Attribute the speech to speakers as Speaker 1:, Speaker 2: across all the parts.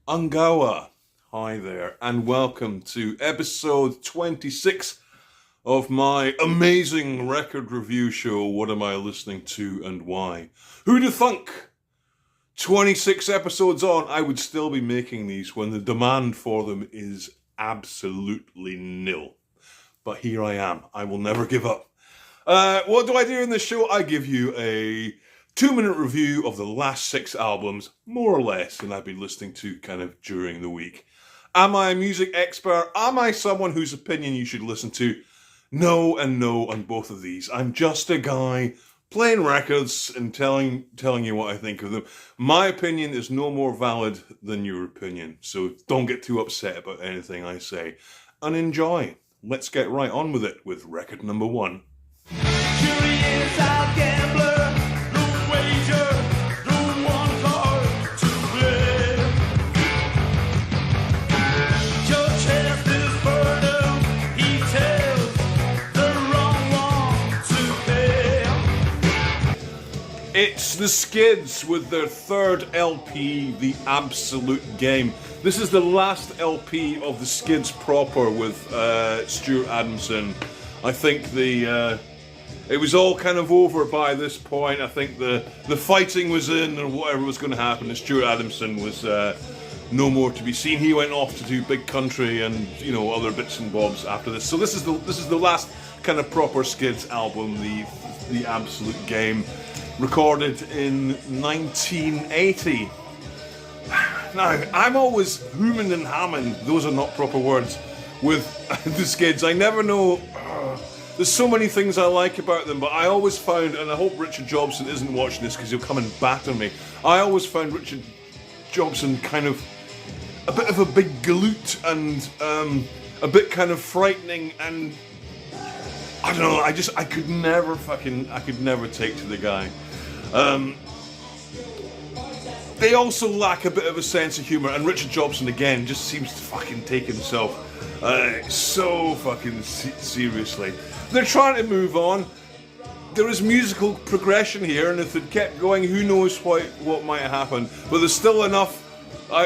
Speaker 1: Ungawa. Hi there, and welcome to episode 26 of my amazing record review show, What Am I Listening To and Why? Who'd have thunk? 26 episodes on, I would still be making these when the demand for them is absolutely nil. But here I am. I will never give up. What do I do in this show? I give you a 2-minute review of the last 6 albums, more or less, and I've been listening to kind of during the week. Am I a music expert? Am I someone whose opinion you should listen to? No and no on both of these. I'm just a guy playing records and telling you what I think of them. My opinion is no more valid than your opinion, so don't get too upset about anything I say. And enjoy. Let's get right on with it with record number 1.
Speaker 2: Curious out gambler, no wager, no one card to play. Your chest is fertile, he tells the wrong one to pay.
Speaker 1: It's the Skids with their third LP, The Absolute Game. This is the last LP of the Skids proper with Stuart Adamson. I think it was all kind of over by this point. I think the fighting was in and whatever was going to happen. And Stuart Adamson was no more to be seen. He went off to do Big Country and other bits and bobs after this. So this is the last kind of proper Skids album, the Absolute Game, recorded in 1980. Now, I'm always humming and hamming, those are not proper words, with the Skids. I never know, there's so many things I like about them, but I always found, and I hope Richard Jobson isn't watching this because he'll come and batter me, I always found Richard Jobson kind of a bit of a big galoot and a bit kind of frightening, and I don't know, I could never take to the guy. They also lack a bit of a sense of humour, and Richard Jobson again just seems to fucking take himself so fucking seriously. They're trying to move on. There is musical progression here, and if it kept going, who knows what might happen. But there's still enough.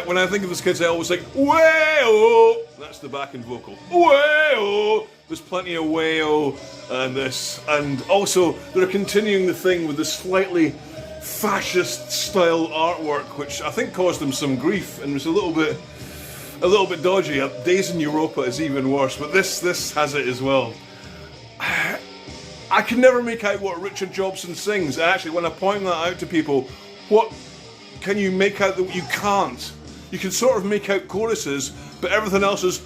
Speaker 1: When I think of the Skids, I always think way-oh. That's the backing vocal. Way-oh. There's plenty of way-oh and this, and also they're continuing the thing with the slightly fascist style artwork, which I think caused them some grief and was a little bit dodgy. Days in Europa is even worse, but this has it as well. I can never make out what Richard Jobson sings. Actually, when I point that out to people, what can you make out that you can't? You can sort of make out choruses, but everything else is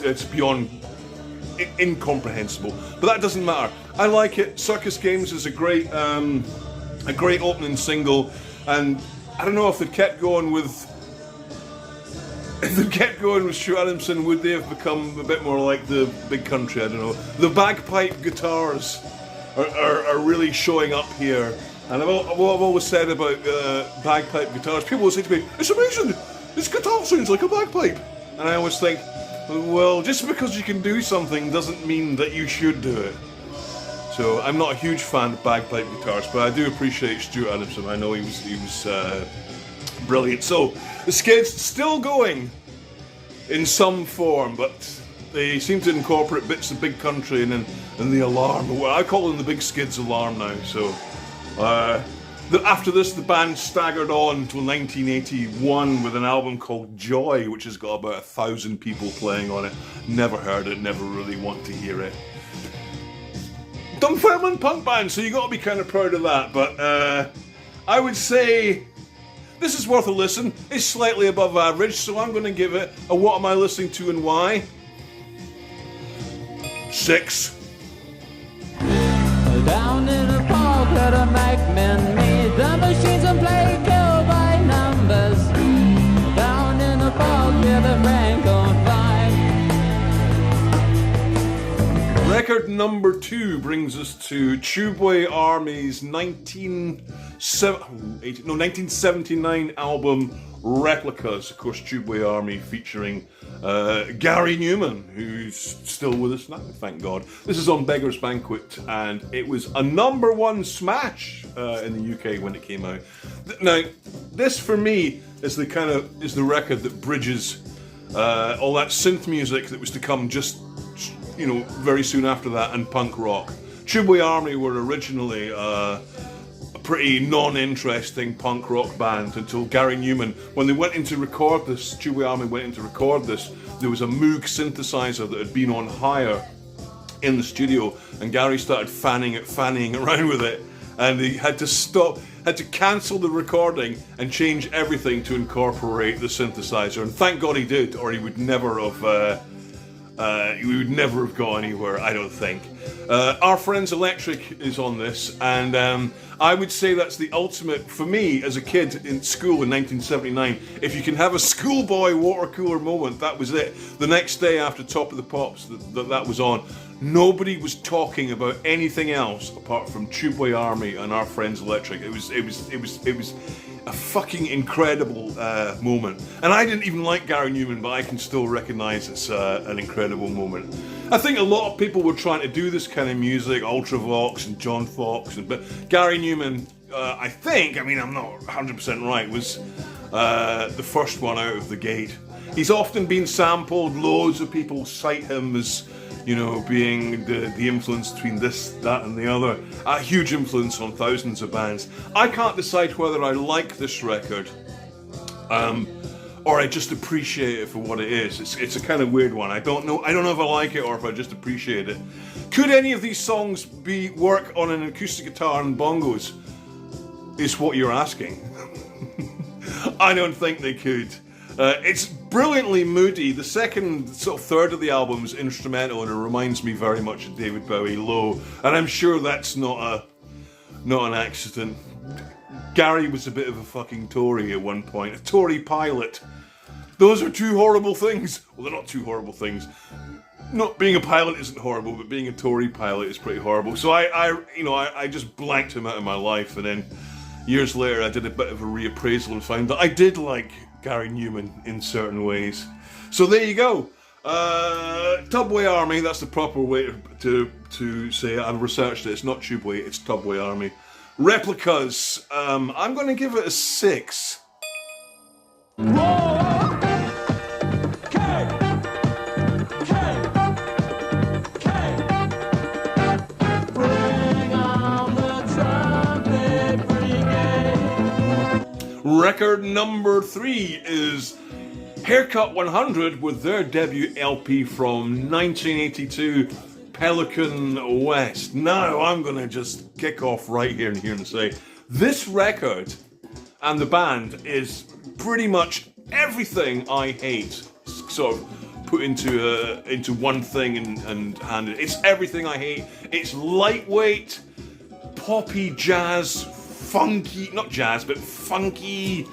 Speaker 1: it's beyond incomprehensible. But that doesn't matter. I like it. Circus Games is a great opening single, and I don't know if they'd kept going with Stuart Adamson, would they have become a bit more like the Big Country? I don't know. The bagpipe guitars are really showing up here, and what I've always said about bagpipe guitars, people will say to me, "It's amazing. This guitar sounds like a bagpipe," and I always think, well, just because you can do something doesn't mean that you should do it. So I'm not a huge fan of bagpipe guitars, but I do appreciate Stuart Adamson. I know he was brilliant. So the Skids still going in some form, but they seem to incorporate bits of Big Country and the Alarm. Well, I call them the Big Skids Alarm now. So after this, the band staggered on until 1981 with an album called Joy, which has got about 1,000 people playing on it. Never heard it, never really want to hear it. Dunfermline punk band, so you got to be kind of proud of that. But I would say this is worth a listen. It's slightly above average, so I'm going to give it a what am I listening to and why? 6.
Speaker 3: Down in the park where the Macmen meet, the machines and play kill by numbers. Down in the park where the rain don't fly.
Speaker 1: Record number 2 brings us to Tubeway Army's 1979 album Replicas. Of course, Tubeway Army featuring Gary Newman, who's still with us now, thank God. This is on Beggar's Banquet, and it was a #1 smash in the UK when it came out. Now, this for me is the record that bridges all that synth music that was to come just, very soon after that, and punk rock. Tubeway Army were originally a pretty non-interesting punk rock band until Gary Newman, when they went in to record this, Tubeway Army went in to record this, there was a Moog synthesizer that had been on hire in the studio, and Gary started fanning around with it, and he had to cancel the recording and change everything to incorporate the synthesizer, and thank God he did, or he would never have got anywhere, I don't think. Our Friends Electric is on this, and I would say that's the ultimate, for me as a kid in school in 1979, if you can have a schoolboy water cooler moment, that was it. The next day after Top of the Pops that was on, nobody was talking about anything else apart from Tubeway Army and Our Friends Electric. It was a fucking incredible moment. And I didn't even like Gary Newman, but I can still recognise it's an incredible moment. I think a lot of people were trying to do this kind of music, Ultravox and John Fox, but Gary Newman, I'm not 100% right, was the first one out of the gate. He's often been sampled. Loads of people cite him as, being the influence between this, that, and the other. A huge influence on thousands of bands. I can't decide whether I like this record, or I just appreciate it for what it is. It's a kind of weird one. I don't know if I like it or if I just appreciate it. Could any of these songs work on an acoustic guitar and bongos? Is what you're asking. I don't think they could. It's brilliantly moody. The second sort of third of the album is instrumental, and it reminds me very much of David Bowie, Low, and I'm sure that's not an accident. Gary was a bit of a fucking Tory at one point, a Tory pilot. Those are two horrible things. Well, they're not two horrible things. Not being a pilot isn't horrible, but being a Tory pilot is pretty horrible. So I just blanked him out of my life, and then years later I did a bit of a reappraisal and found that I did like Gary Newman in certain ways. So there you go. Tubeway Army, that's the proper way to say it. I've researched it. It's not Tubeway, it's Tubeway Army. Replicas, I'm going to give it a 6. Record number 3 is Haircut 100 with their debut LP from 1982, Pelican West. Now I'm going to just kick off right here and say this record and the band is pretty much everything I hate, sort of put into one thing and handed. It's everything I hate. It's lightweight, poppy jazz, funky, not jazz, but funky.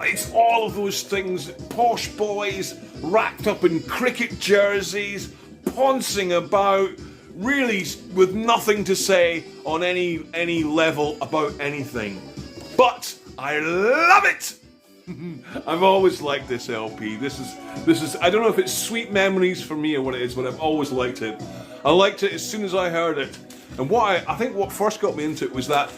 Speaker 1: It's all of those things. Posh boys wrapped up in cricket jerseys, poncing about, really with nothing to say on any level about anything. But I love it. I've always liked this LP. This is I don't know if it's sweet memories for me or what it is, but I've always liked it. I liked it as soon as I heard it. And I think what first got me into it was that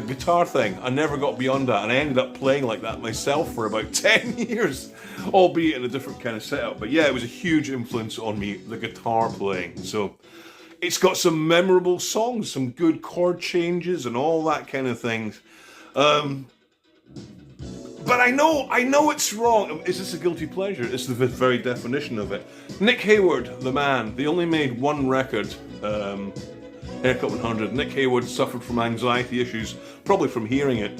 Speaker 1: guitar thing. I never got beyond that, and I ended up playing like that myself for about 10 years, albeit in a different kind of setup. But yeah, it was a huge influence on me, the guitar playing. So it's got some memorable songs, some good chord changes and all that kind of things. But I know it's wrong. Is this a guilty pleasure? It's the very definition of it. Nick Hayward, the man, they only made one record, Haircut 100. Nick Hayward suffered from anxiety issues, probably from hearing it.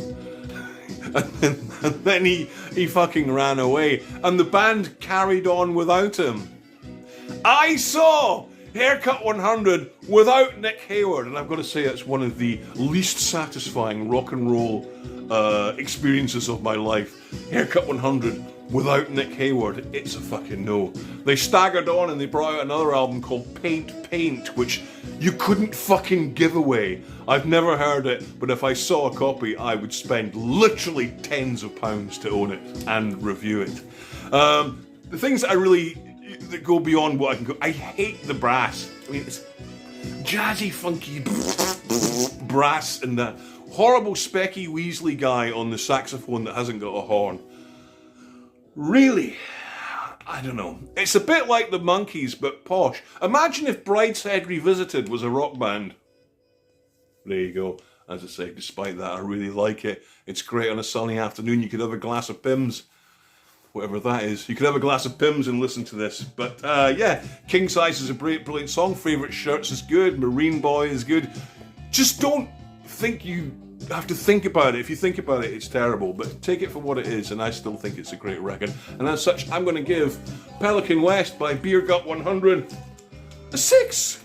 Speaker 1: and then he fucking ran away. And the band carried on without him. I saw Haircut 100 without Nick Hayward, and I've got to say it's one of the least satisfying rock and roll experiences of my life. Haircut 100 without Nick Hayward, it's a fucking no. They staggered on and they brought out another album called Paint, which you couldn't fucking give away. I've never heard it, but if I saw a copy, I would spend literally tens of pounds to own it and review it. The things that go beyond what I can go, I hate the brass. I mean, it's jazzy, funky brass and that horrible Specky Weasley guy on the saxophone that hasn't got a horn. Really? I don't know. It's a bit like the Monkees, but posh. Imagine if Brideshead Revisited was a rock band. There you go. As I say, despite that, I really like it. It's great on a sunny afternoon. You could have a glass of Pimm's. Whatever that is. You could have a glass of Pimm's and listen to this. But yeah, King Size is a brilliant song. Favourite Shirts is good. Marine Boy is good. Just don't think you have to think about it. If you think about it, it's terrible. But take it for what it is, and I still think it's a great record. And as such, I'm going to give Pelican West by Beer Gut 100 a 6.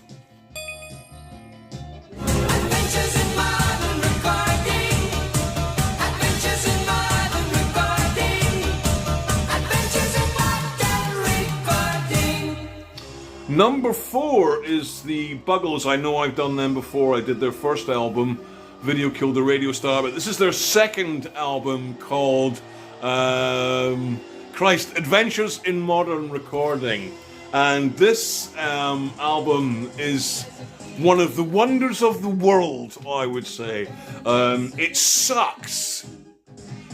Speaker 1: Number 4 is the Buggles. I know I've done them before. I did their first album, Video Killed the Radio Star, but this is their second album called Adventures in Modern Recording. And this album is one of the wonders of the world, I would say. It sucks.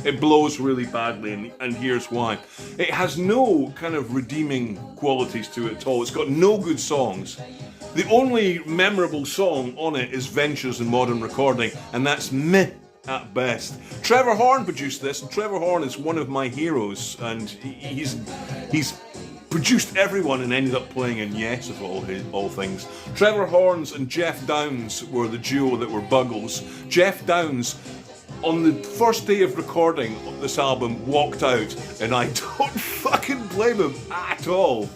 Speaker 1: It blows really badly, and here's why. It has no kind of redeeming qualities to it at all. It's got no good songs. The only memorable song on it is Ventures in Modern Recording, and that's meh at best. Trevor Horn produced this, and Trevor Horn is one of my heroes, and he's produced everyone and ended up playing in Yes of all things. Trevor Horns and Jeff Downes were the duo that were Buggles. Jeff Downes, on the first day of recording this album, walked out, and I don't fucking blame him at all.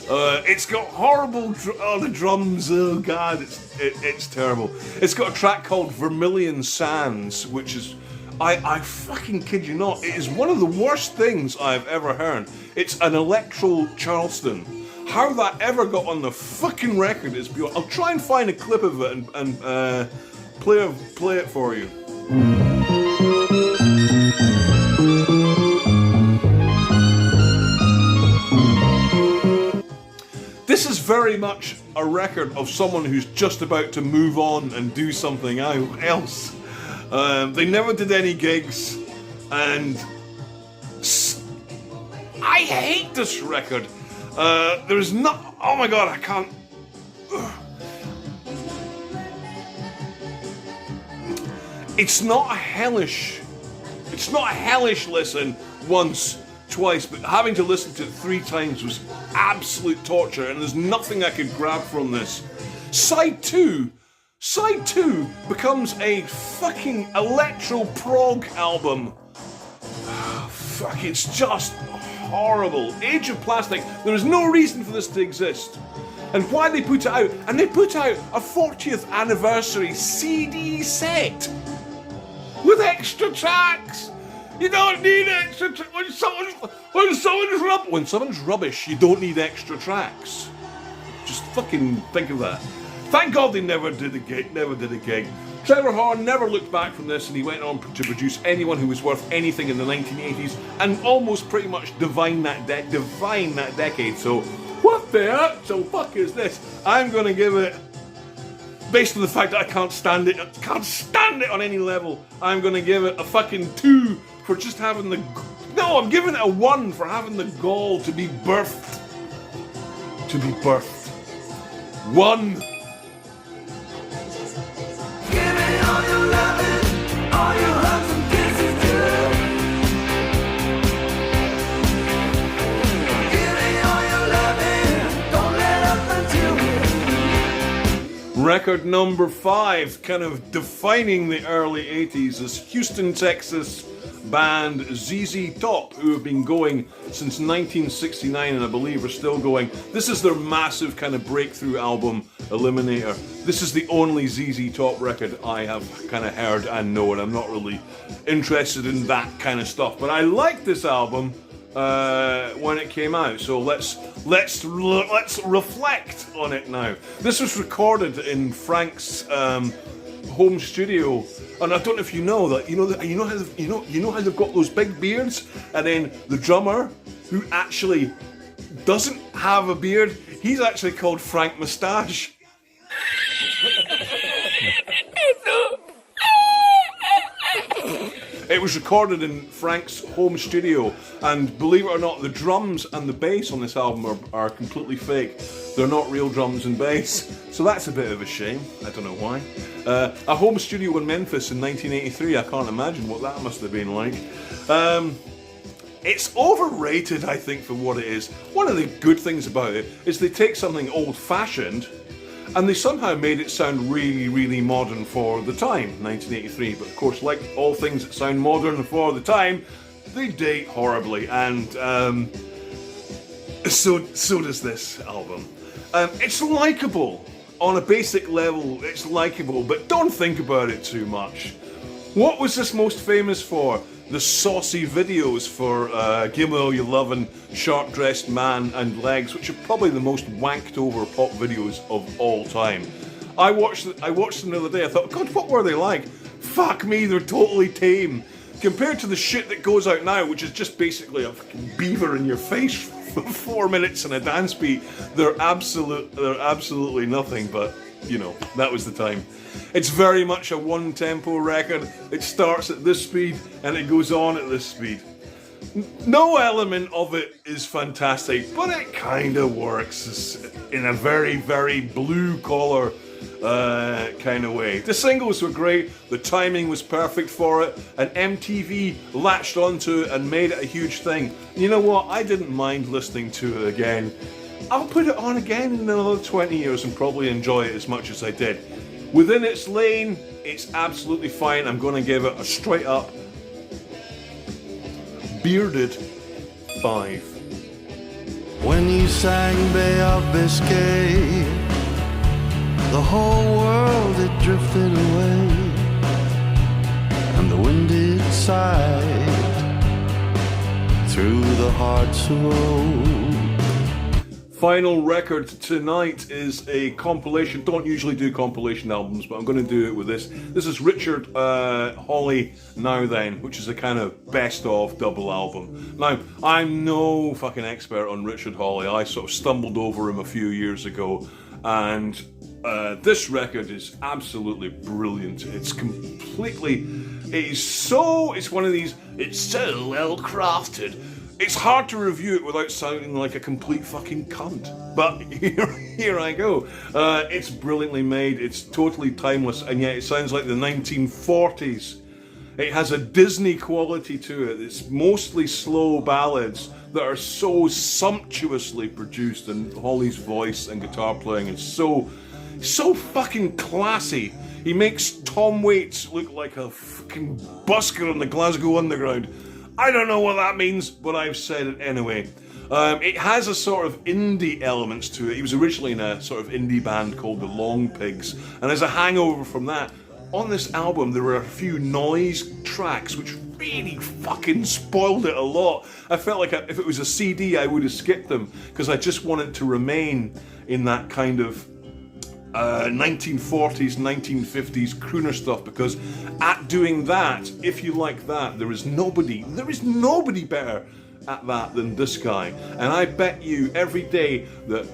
Speaker 1: It's got horrible the drums. Oh god, it's terrible. It's got a track called Vermilion Sands, which is, I fucking kid you not, it is one of the worst things I've ever heard. It's an electro Charleston. How that ever got on the fucking record is beyond. I'll try and find a clip of it and play it for you. This is very much a record of someone who's just about to move on and do something else. They never did any gigs, and I hate this record. There's not. Oh my god, I can't. It's not a hellish listen once, twice, but having to listen to it 3 times was absolute torture, and there's nothing I could grab from this. Side 2 becomes a fucking electro-prog album. Fuck, it's just horrible. Age of Plastic, there is no reason for this to exist. And why they put it out, and they put out a 40th anniversary CD set with extra tracks. You don't need extra tracks. When someone's rubbish, you don't need extra tracks. Just fucking think of that. Thank God they never did a gig. Trevor Horn never looked back from this, and he went on to produce anyone who was worth anything in the 1980s, and almost pretty much divine that decade. So what the actual fuck is this? I'm gonna give it, based on the fact that I can't stand it on any level, I'm gonna give it a fucking 2 for just having the... No, I'm giving it a 1 for having the gall to be birthed. 1.
Speaker 2: Give me all your loving, all your hugs and kisses too. Give me all your loving, don't let up until we...
Speaker 1: Record number 5, kind of defining the early 80s, is Houston, Texas band ZZ Top, who have been going since 1969 and I believe are still going. This is their massive kind of breakthrough album, Eliminator. This is the only ZZ Top record I have kind of heard and know, and I'm not really interested in that kind of stuff. But I liked this album when it came out, so let's reflect on it now. This was recorded in Frank's home studio, and I don't know if you know that. You know how they've got those big beards, and then the drummer, who actually doesn't have a beard, he's actually called Frank Moustache. It was recorded in Frank's home studio, and believe it or not, the drums and the bass on this album are completely fake. They're not real drums and bass, so that's a bit of a shame. I don't know why. A home studio in Memphis in 1983, I can't imagine what that must have been like. It's overrated, I think, for what it is. One of the good things about it is they take something old-fashioned and they somehow made it sound really, really modern for the time, 1983. But of course, like all things that sound modern for the time, they date horribly, and so does this album. It's likeable. On a basic level, it's likeable, but don't think about it too much. What was this most famous for? The saucy videos for Give Me All Your Lovin', Sharp Dressed Man and Legs, which are probably the most wanked over pop videos of all time. I watched them the other day. I thought, God, what were they like? Fuck me, they're totally tame. Compared to the shit that goes out now, which is just basically a fucking beaver in your face for 4 minutes and a dance beat, they're absolutely nothing, but, you know, that was the time. It's very much a one-tempo record. It starts at this speed and it goes on at this speed. No element of it is fantastic, but it kind of works in a very, very blue-collar kind of way. The singles were great, the timing was perfect for it, and MTV latched onto it and made it a huge thing. You know what? I didn't mind listening to it again. I'll put it on again in another 20 years and probably enjoy it as much as I did. Within its lane, it's absolutely fine. I'm going to give it a straight up bearded 5.
Speaker 4: When you sang Bay of Biscay, the whole world it drifted away, and the wind it sighed through the hearts of old.
Speaker 1: Final record tonight is a compilation. Don't usually do compilation albums, but I'm going to do it with this. This is Richard Hawley Now Then, which is a kind of best of double album. Now, I'm no fucking expert on Richard Hawley. I sort of stumbled over him a few years ago, and this record is absolutely brilliant. It's completely, it's one of these, it's so well crafted. It's hard to review it without sounding like a complete fucking cunt. But here I go. It's brilliantly made, it's totally timeless, and yet it sounds like the 1940s. It has a Disney quality to it. It's mostly slow ballads that are so sumptuously produced, and Hawley's voice and guitar playing is so fucking classy. He makes Tom Waits look like a fucking busker on the Glasgow Underground. I don't know what that means, but I've said it anyway. It has a sort of indie elements to it. He was originally in a sort of indie band called the Long Pigs, and as a hangover from that, on this album there were a few noise tracks which really fucking spoiled it a lot. I felt like if it was a CD I would have skipped them, because I just wanted to remain in that kind of 1940s, 1950s crooner stuff, because at doing that, if you like that, there is nobody better at that than this guy. And I bet you every day that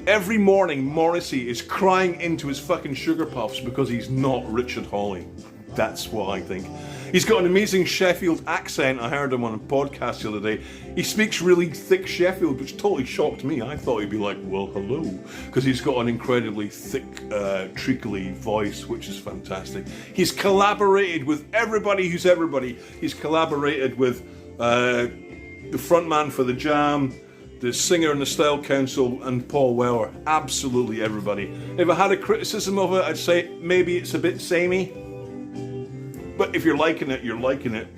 Speaker 1: every morning Morrissey is crying into his fucking sugar puffs because he's not Richard Hawley. That's what I think. He's got an amazing Sheffield accent. I heard him on a podcast the other day. He speaks really thick Sheffield, which totally shocked me. I thought he'd be like, well, hello, because he's got an incredibly thick, treacly voice, which is fantastic. He's collaborated with everybody who's everybody. He's collaborated with the frontman for The Jam, the singer in the Style Council, and Paul Weller. Absolutely everybody. If I had a criticism of it, I'd say maybe it's a bit samey. But if you're liking it, you're liking it.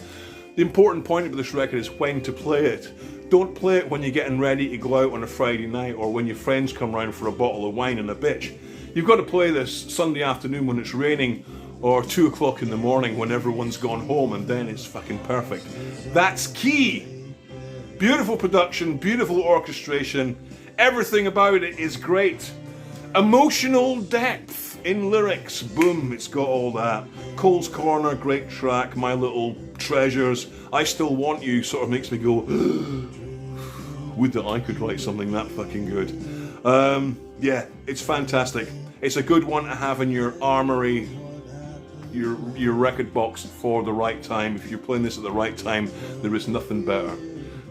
Speaker 1: The important point of this record is when to play it. Don't play it when you're getting ready to go out on a Friday night, or when your friends come round for a bottle of wine and a bitch. You've got to play this Sunday afternoon when it's raining, or 2 o'clock in the morning when everyone's gone home, and then it's fucking perfect. That's key. Beautiful production, beautiful orchestration. Everything about it is great. Emotional depth in lyrics, boom, it's got all that. Cole's Corner, great track. My Little Treasures, I Still Want You sort of makes me go, would that I could write something that fucking good. Yeah, it's fantastic. It's a good one to have in your armoury your record box for the right time. If you're playing this at the right time, there is nothing better.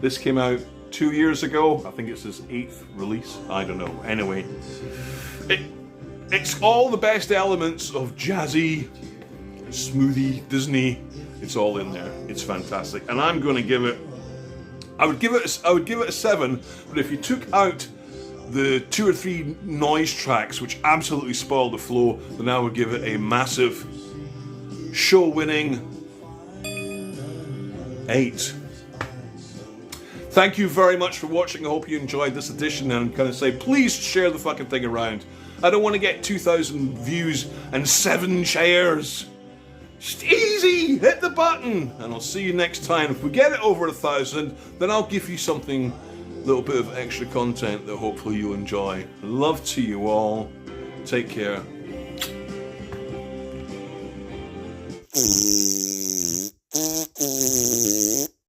Speaker 1: This came out 2 years ago. I think it's his 8th release. I don't know. Anyway, it's all the best elements of jazzy, smoothie, Disney. It's all in there. It's fantastic, and I'm going to give it. I would give it a 7. But if you took out the 2 or 3 noise tracks which absolutely spoil the flow, then I would give it a massive show-winning 8. Thank you very much for watching. I hope you enjoyed this edition, and I'm going to say, please share the fucking thing around. I don't want to get 2,000 views and 7 shares. Just easy, hit the button, and I'll see you next time. If we get it over 1,000, then I'll give you something, a little bit of extra content that hopefully you'll enjoy. Love to you all. Take care.